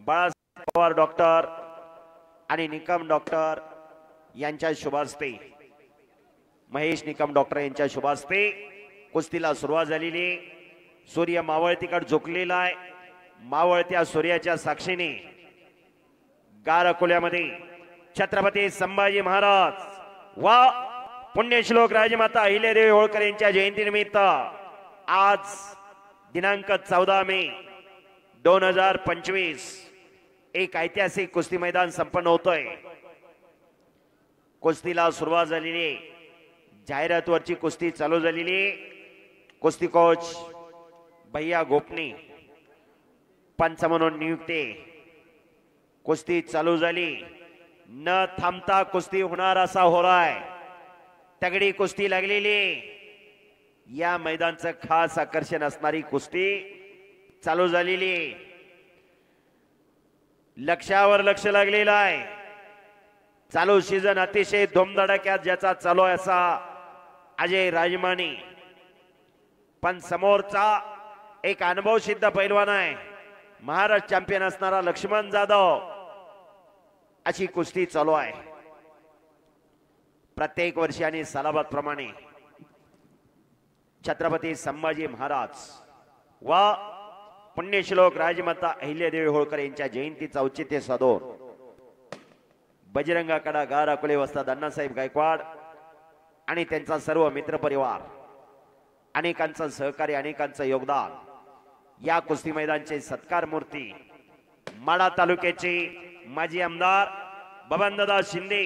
Balasaheb Pawar doctor आणि Nikam doctor यांच्या शुभास्ते, Mahesh Nikam doctor यांच्या शुभास्ते कुस्तीला सुरुवात झालेली। सूर्य मावळतीकडे झुकलेला आहे। मावळत्या सूर्याच्या साक्षीने गार अकोल्यामध्ये छत्रपती संभाजी महाराज व पुण्यश्लोक राजमाता अहिल्यादेवी होळकर यांच्या जयंतीनिमित्त आज दिनांक 14 मे 2025 एक ऐतिहासिक कुस्ती मैदान संपन्न होतोय। कुस्तीला सुरुवात झालेली, जाहिरातवरची कुस्ती चालू झालेली। कुस्ती कोच भैया गोपनी पंच म्हणून नियुक्ती। कुस्ती चालू झाली, न थांबता कुस्ती होणार असा होराय। तगडी कुस्ती लागलेली, या मैदानचं खास आकर्षण असणारी कुस्ती चालू झालेली। लक्षावर लक्ष लागलेलं आहे। चालू सीझन अतिशय धुमधडाक्यात ज्याचा चालू आहे असा अजय राजमानी, पण समोरचा एक अनुभव सिद्ध पैलवान आहे, महाराष्ट्र चॅम्पियन असणारा लक्ष्मण जाधव। अशी कुस्ती चालू आहे। प्रत्येक वर्षी आणि सालाबाद प्रमाणे छत्रपती संभाजी महाराज व पुण्यश्लोक राजमाता अहिल्यादेवी होळकर यांच्या जयंतीचं औचित्य साधून बजरंगाकडा गार अकोले वस्ताद अण्णासाहेब गायकवाड आणि त्यांचा सर्व मित्र परिवार, अनेकांचं सहकार्य, अनेकांचं योगदान, या कुस्ती मैदानचे सत्कार मूर्ती माढा तालुक्याचे माजी आमदार बबनदादा शिंदे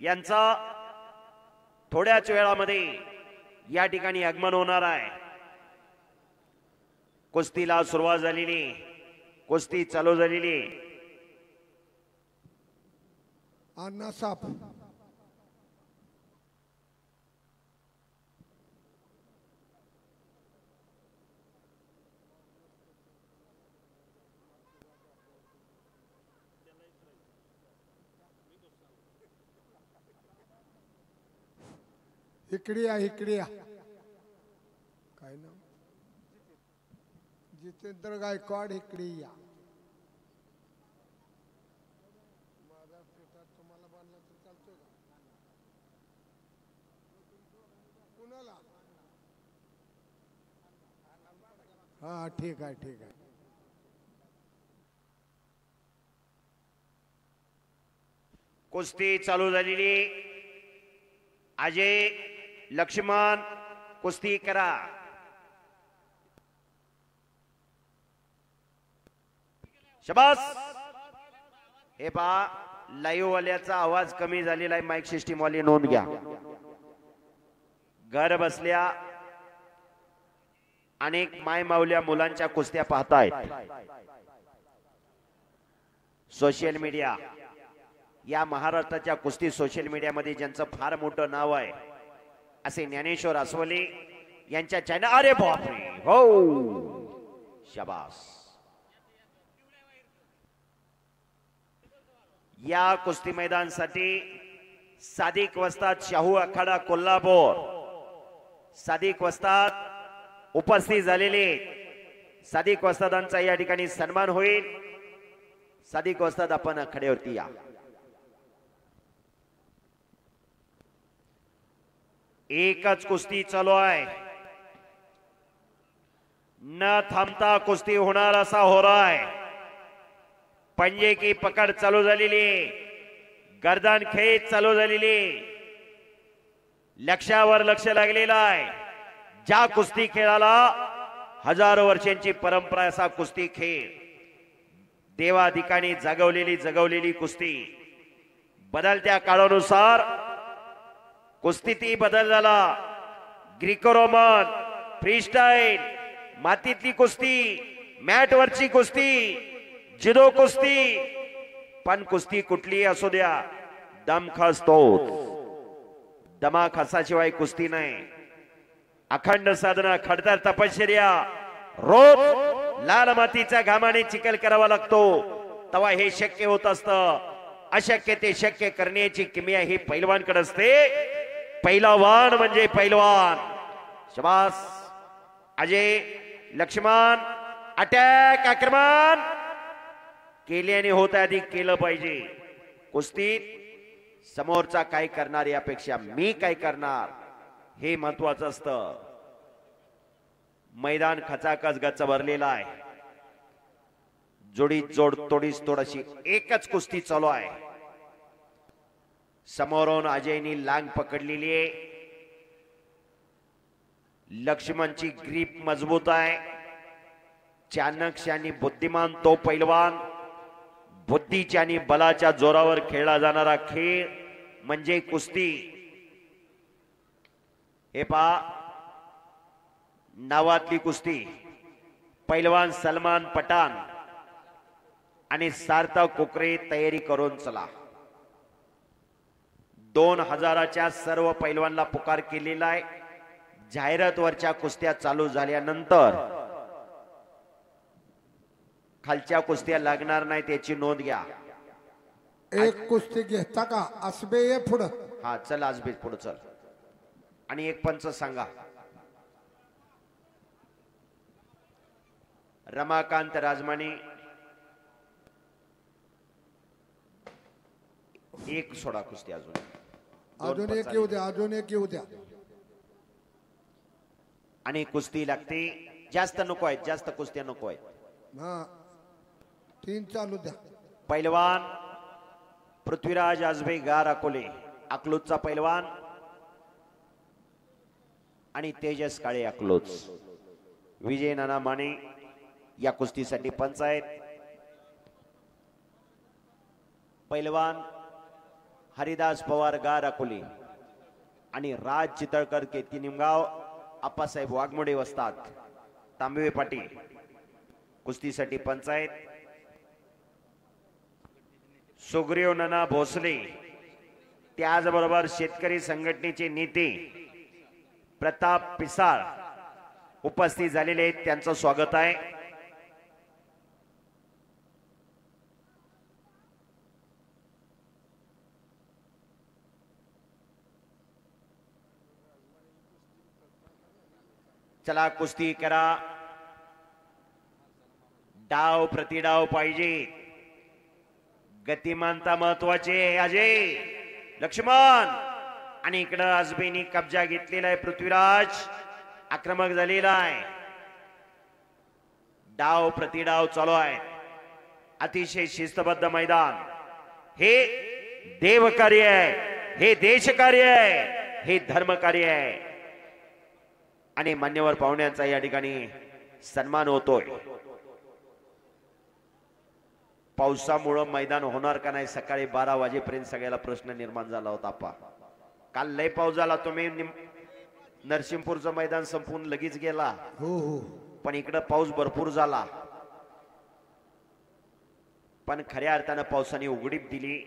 यांचा थोड्याच वेळामध्ये या ठिकाणी आगमन होणार आहे। कुस्तीला सुरुवात झालेली, कुस्ती चालू झालेली। अण्णासाहेब इकडे या, इकडे या। काय नाव? जितेंद्र गायकवाड, इकडे या। माझा पेटा तुम्हाला बांधला तर चालतोय का? कुणाला? हा ठीक आहे, ठीक आहे। कुस्ती चालू झालेली। अजय लक्ष्मण कुस्ती करा। शाबास। हे पहा, लाईव्ह वाल्याचा आवाज कमी झालेला आहे, माईक सिस्टीम वाली नोंद घ्या। घर बसल्या अनेक माय माऊल्या मुलांच्या कुस्त्या पाहतायत। सोशल मीडिया, या महाराष्ट्राच्या कुस्ती सोशल मीडियामध्ये ज्यांचं फार मोठं नाव आहे असे ज्ञानेश्वर आसवले यांच्या चॅनल, अरे बापरे, हो शाबास। या कुस्ती मैदानासाठी सादिक वस्ताद शाहू आखाडा कोल्हापूर, सादिक वस्ताद उपस्थित झालेले। सादिक वस्तादांचा या ठिकाणी सन्मान होईल। सादिक वस्ताद, आपण आखाड्यावरती या। एकच कुस्ती चालू आहे, न थांबता कुस्ती होणार असा होराय। पंजे की पकड चालू झालेली, गर्दन खेच चालू झालेली, लक्षावर लक्ष लागलेलं आहे। ज्या कुस्ती खेळाला हजारो वर्षांची परंपरा असा कुस्ती खेळ, देवाधिकाने जगवलेली कुस्ती। बदलत्या काळानुसार कुस्तीतही बदल झाला। ग्रीको रोमन, फ्रीस्टाईल, मातीतली कुस्ती, मॅट वरची कुस्ती, जुदो कुस्ती, पण कुस्ती कुठली असू द्या, दम खसतोच। दमा खसाशिवाय कुस्ती नाही। अखंड साधना, खडतर तपश्चर्या, रोज लाल मातीच्या घामाने चिखल करावा लागतो, तेव्हा हे शक्य होत असतं। अशक्य ते शक्य करण्याची किमया ही पैलवानकडे असते। पैलवान म्हणजे पैलवान। शाबास। अजय लक्ष्मण, अटॅक, आक्रमण, केल्याने होत आहे अधिक केलं पाहिजे. कुस्तीत समोरचा काय करणार यापेक्षा मी काय करणार हे महत्वाचं असतं. मैदान खचाखच गच्च भरलेला आहे. जोडीत जोड तोडीस तोड अशी एकच कुस्ती चालू आहे. समोरून अजयनी लांग पकडलेली आहे. लक्ष्मणची ग्रीप मजबूत आहे. चाणक्य आणि बुद्धिमान तो पैलवान. बुद्धीच्या आणि बलाच्या जोरावर खेळला जाणारा खेळ म्हणजे कुस्ती. हे पहा नावातली कुस्ती. पैलवान सलमान पठाण आणि सार्थक कोकरे तयारी करून चला. 2000च्या सर्व पैलवानला पुकार केलेला आहे. जाहिरातवरच्या कुस्त्या चालू झाल्यानंतर खालच्या कुस्त्या लागणार नाही त्याची नोंद घ्या. एक कुस्ती घेता का असबे ये पुढं. हा चल आज बेस पुढे चल. आणि एक पंच सांगा. रमाकांत राजमानी एक सोडा कुस्ती अजून अजून एक येऊ द्या. अजून एक येऊ द्या. आणि कुस्ती लागते. जास्त नको आहेत. जास्त कुस्त्या नको आहेत. हा 3 चालू द्या. पैलवान पृथ्वीराज आजबे गार अकोले अकलूजचा पैलवान आणि तेजस काळे अकलूज. विजय नाना माने या कुस्तीसाठी पंच आहेत. पैलवान हरिदास पवार गार अकोले आणि राज चितळकर केतकी निमगाव आप्पासाहेब वाघमोडे वस्तात तांबवे पाटील कुस्तीसाठी पंच आहेत. सुग्रीव नाना भोसले त्याचबरोबर शेतकरी संघटनेचे नेते प्रताप पिसाळ उपस्थित झालेले आहेत. त्यांचं स्वागत आहे. चला कुस्ती करा. डाव प्रतिडाव पाहिजे. गतिमानता महत्वाचे. अजय लक्ष्मण आणि इकडं आजबेनी कब्जा घेतलेला आहे. पृथ्वीराज आक्रमक झालेला आहे. डाव प्रतिडाव चालू आहे. अतिशय शिस्तबद्ध मैदान. हे देव कार्य आहे. हे देश कार्य आहे. हे धर्म कार्य आहे. आणि मान्यवर पाहुण्यांचा या ठिकाणी सन्मान होतोय. पावसामुळे मैदान होणार का नाही सकाळी 12 वाजेपर्यंत सगळ्याला प्रश्न निर्माण झाला होता. काल लय पाऊस झाला. तुम्ही नरसिंहपूरचं मैदान संपून लगेच गेला. हो हो. पण इकडं पाऊस भरपूर झाला. पण खऱ्या अर्थानं पावसाने उघडीप दिली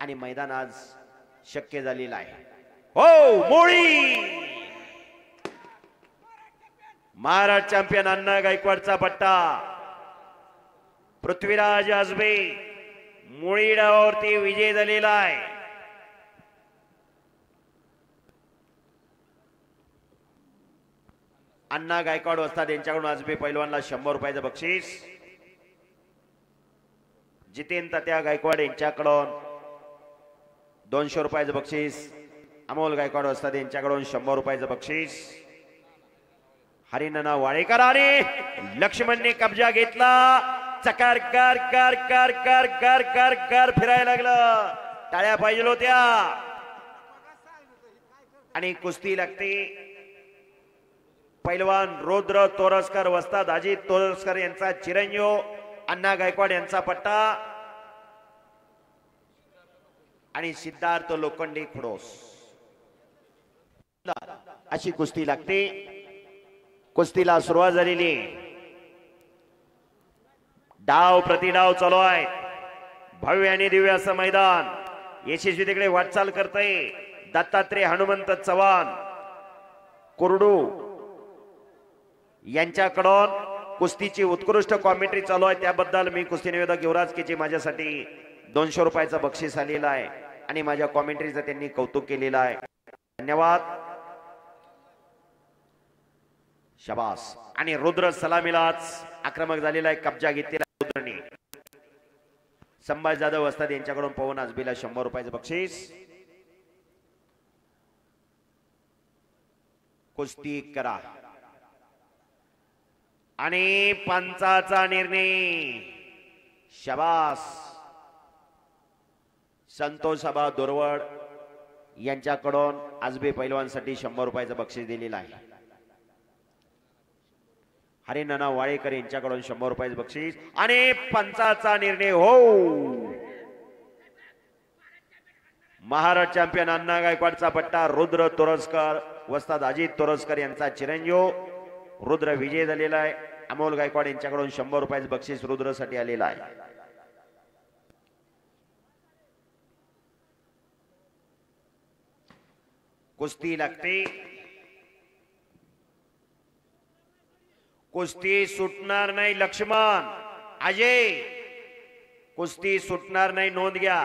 आणि मैदान आज शक्य झालेलं आहे. हो मोळी महाराष्ट्र चॅम्पियन अण्णा गायकवाडचा पट्टा. पृथ्वीराज आजबे मुळी डावावरती विजय झालेला आहे. अण्णा गायकवाड वस्ताद यांच्याकडून आजबे पैलवानला 100 रुपयाचं बक्षीस. जितेंद्र तात्या गायकवाड यांच्याकडून 200 रुपयाचं बक्षीस. अमोल गायकवाड वस्ताद यांच्याकडून 100 रुपयाचं बक्षीस. हरिनाना वाळेकर आणि लक्ष्मणने कब्जा घेतला. चकार कर कर कर कर कर कर कर फिरायला लागलं. टाळ्या पाहिजे होत्या. आणि कुस्ती लागते. पैलवान रुद्र तोरसकर वस्ताद अजित तोरसकर यांचा चिरंजीव अण्णा गायकवाड यांचा पट्टा आणि सिद्धार्थ लोखंडे खुडोस अशी कुस्ती लागते. कुस्तीला सुरुवात झालेली. डाव प्रतिडाव चालू आहे. भव्य आणि दिव्य असं मैदान यशस्वी तिकडे वाटचाल करतय. दत्तात्रय हनुमंत चव्हाण कुरडू यांच्याकडून कुस्तीची उत्कृष्ट कॉमेंट्री चालू आहे. त्याबद्दल मी कुस्ती निवेदक युवराज केचे माझ्यासाठी 200 रुपयाचं बक्षीस आलेलं आहे आणि माझ्या कॉमेंट्रीचं त्यांनी कौतुक केलेलं आहे. धन्यवाद. शबास. आणि रुद्र सलामीलाच आक्रमक झालेला आहे. कब्जा घेतलेला रुद्रने. संभाजी जाधव वस्ताद यांच्याकडून पवन आजबीला 100 रुपयाचं बक्षीस. कुस्ती करा आणि पंचाचा निर्णय. शाबास. संतोष आबा दोरवड यांच्याकडून आजबे पैलवानसाठी 100 रुपयाचं बक्षीस दिलेलं आहे. हरिनाना वाळेकर यांच्याकडून 100 रुपयाचं बक्षीस आणि पंचाचा निर्णय. हो, महाराष्ट्र चॅम्पियन अण्णा गायकवाडचा पट्टा रुद्र तोरसकर वस्ताद अजित तोरसकर यांचा चिरंजीव रुद्र विजय झालेला आहे. अमोल गायकवाड यांच्याकडून 100 रुपयाचं बक्षीस रुद्रसाठी आलेलं आहे. कुस्ती लागते. कुस्ती सुटणार नाही लक्ष्मण अजय, कुस्ती सुटणार नाही, नोंद घ्या.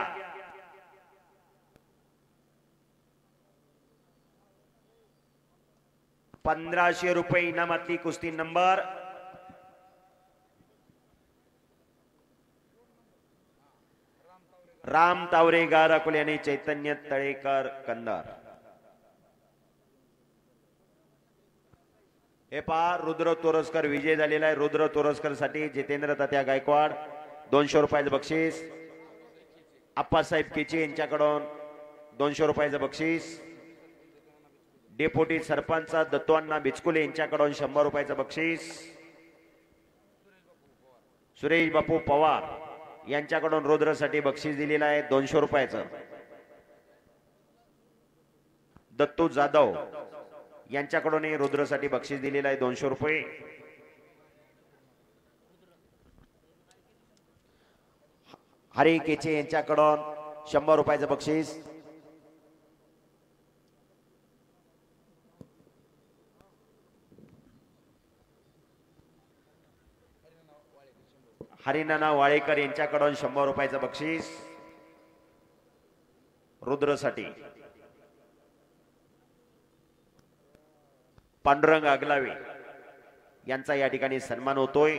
₹1500 इनामातली कुस्ती नंबर. राम तावरे गार अकोले आणि चैतन्य तळेकर कंधार. हे पहा, रुद्र तोरसकर विजय झालेला आहे. रुद्र तोरसकर साठी जितेंद्र तात्या गायकवाड 200 रुपयाचं बक्षीस. आप्पासाहेब केचे यांच्याकडून 200 रुपयाचं बक्षीस. डेप्युटी सरपंच दत्तवांना बिचकुले यांच्याकडून 100 रुपयाचं बक्षीस. सुरेश बापू पवार यांच्याकडून रुद्रसाठी बक्षीस दिलेलं आहे 200 रुपयाचं. दत्तू जाधव यांच्याकडून रुद्रसाठी बक्षीस दिलेलं आहे 200 रुपये. हरी केचे यांच्याकडून 100 रुपयाचं बक्षीस. हरिनाना वाळेकर यांच्याकडून 100 रुपयाचं बक्षीस रुद्रसाठी. पांडुरंग आगलावे यांचा या ठिकाणी सन्मान होतोय.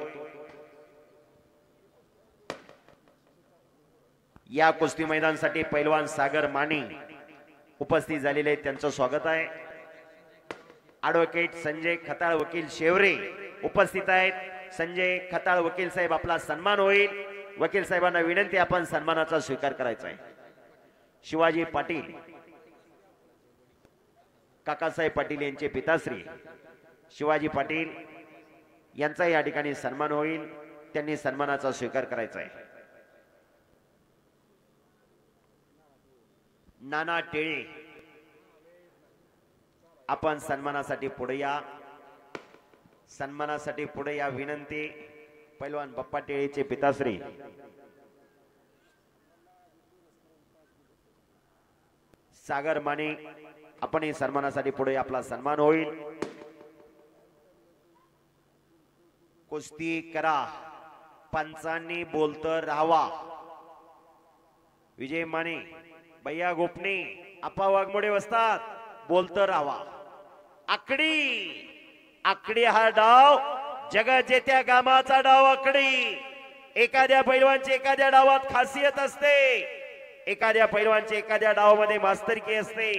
या कुस्ती मैदानासाठी पैलवान सागर माने उपस्थित झालेले आहेत, त्यांचं स्वागत आहे. ॲडव्होकेट संजय खताळ वकील शेवरे उपस्थित आहेत. संजय खताळ वकील साहेब, आपला सन्मान होईल. वकील साहेबांना विनंती, आपण सन्मानाचा स्वीकार करायचा आहे. शिवाजी पाटील काकासाहेब पाटील यांचे पिताश्री शिवाजी पाटील यांचा या ठिकाणी सन्मान होईल. त्यांनी सन्मानाचा स्वीकार करायचा आहे. नाना टेळे, आपण सन्मानासाठी पुढे या. सन्मानासाठी पुढे या विनंती. पैलवान बाप्पा टेळेचे पिताश्री सागर माने, आपण सन्मानासाठी पुढे, आपला सन्मान होईल. कुस्ती करा, पंचांनी बोलत राहावा. विजय माने, भैया गोपने, आपा वाघमोडे वस्ताद, बोलत राहावा. आकडी आकडी हा डाव जगजेत्या गामाचा डाव. आकडी एखाद्या पैलवानची एखाद्या डावात खासियत असते. एखाद्या पैलवानची एखाद्या डावामध्ये मास्तरकी असते.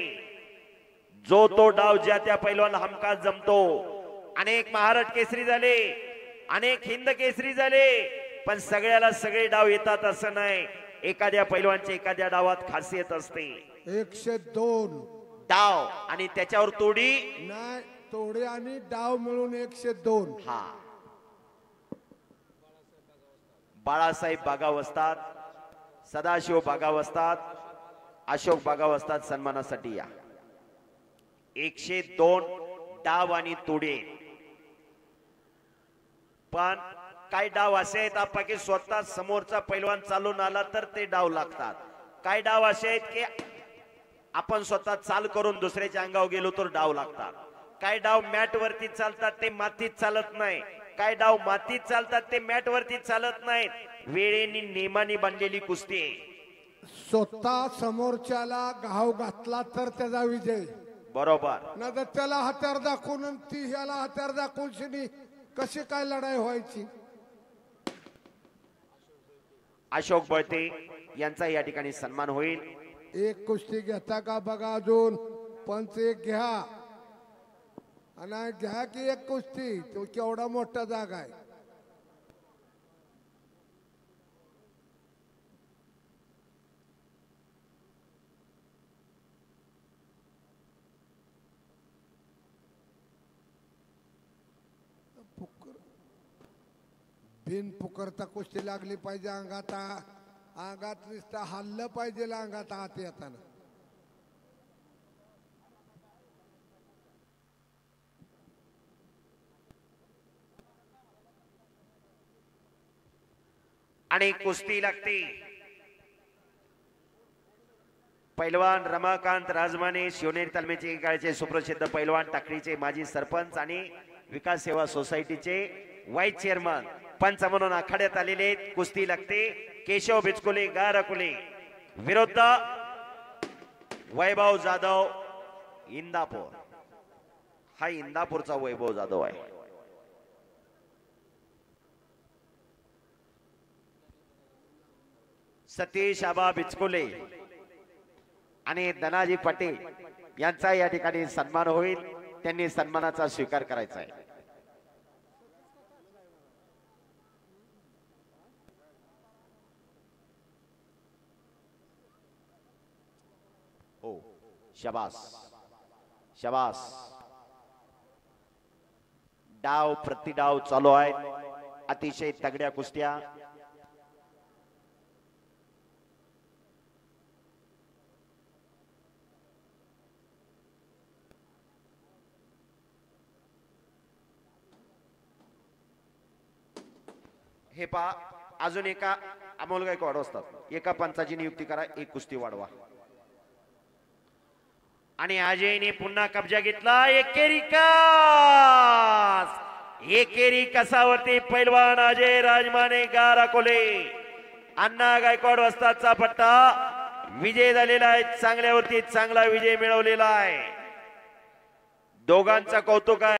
जो तो डाव ज्या त्या पैलवान हमखास जमतो. अनेक महाराष्ट्र केसरी झाले, अनेक हिंद केसरी झाले, पण सगळ्याला सगळे डाव येतात असं नाही. एखाद्या पैलवानची एखाद्या डावात खासियत असते. 102 डाव आणि त्याच्यावर तोडी नाही, तोडे आणि डाव मिळून 102. हा, बाळासाहेब बागावस्ताद, सदाशिव बागावस्ताद, अशोक बागावस्ताद सन्मानासाठी या. 102 डाव आणि तोडे. पण काय डाव असे आहेत आपा की स्वतः समोरचा पैलवान चालून आला तर ते डाव लागतात. काय डाव असे आहेत की आपण स्वतः चाल करून दुसऱ्याच्या अंगावर गेलो तर डाव लागतात. काय डाव मॅट वरती चालतात ते मातीत चालत नाही. काय डाव मातीत चालतात ते मॅट वरती चालत नाहीत. वेळेने नियमाने बांधलेली कुस्ती आहे. स्वतः समोरच्याला घाव घातला तर त्याचा विजय. बरोबर. न तर त्याला हत्यार दाखवून ती ह्याला हत्यार दाखवून शिनी कशी काय लढाई व्हायची. अशोक बळते यांचा या ठिकाणी सन्मान होईल. एक कुस्ती घेता का बघा अजून. पंच एक घ्या आणि घ्या की एक कुस्ती. तो केवढा मोठा जागा आहे. बिन पुकारता कुस्ती लागली पाहिजे. अंगात अंगात नुसतं हल्लं पाहिजे अंगात आत येताना. आणि कुस्ती लागते. पैलवान रमाकांत राजमाने शिवनेरी तालमीचे काळचे सुप्रसिद्ध पैलवान, टाकळीचे माजी सरपंच आणि विकास सेवा सोसायटीचे व्हाईस चेअरमन पंच म्हणून आखाड्यात आलेले. कुस्ती लागते. केशव बिचकुले गारकुले विरुद्ध वैभव जाधव इंदापूर. हा इंदापूरचा वैभव जाधव आहे. सतीश आबा बिचकुले आणि धनाजी पटेल यांचा या ठिकाणी सन्मान होईल. त्यांनी सन्मानाचा स्वीकार करायचा आहे. हो, शाबास शाबास. डाव प्रतिडाव चालू आहेत. अतिशय तगड्या कुस्त्या. हे पहा, अजून एका अमोल गायकवाड असतात. एका पंचाची नियुक्ती करा. एक कुस्ती वाढवा. आणि अजयने पुन्हा कब्जा घेतला. एकेरी कस. एकेरी कसावरती पैलवान अजय राजमाने गाराकोले अण्णा गायकवाड वस्तादचा पट्टा विजय झालेला आहे. चांगल्यावरती चांगला विजय मिळवलेला आहे. दोघांचा कौतुक आहे.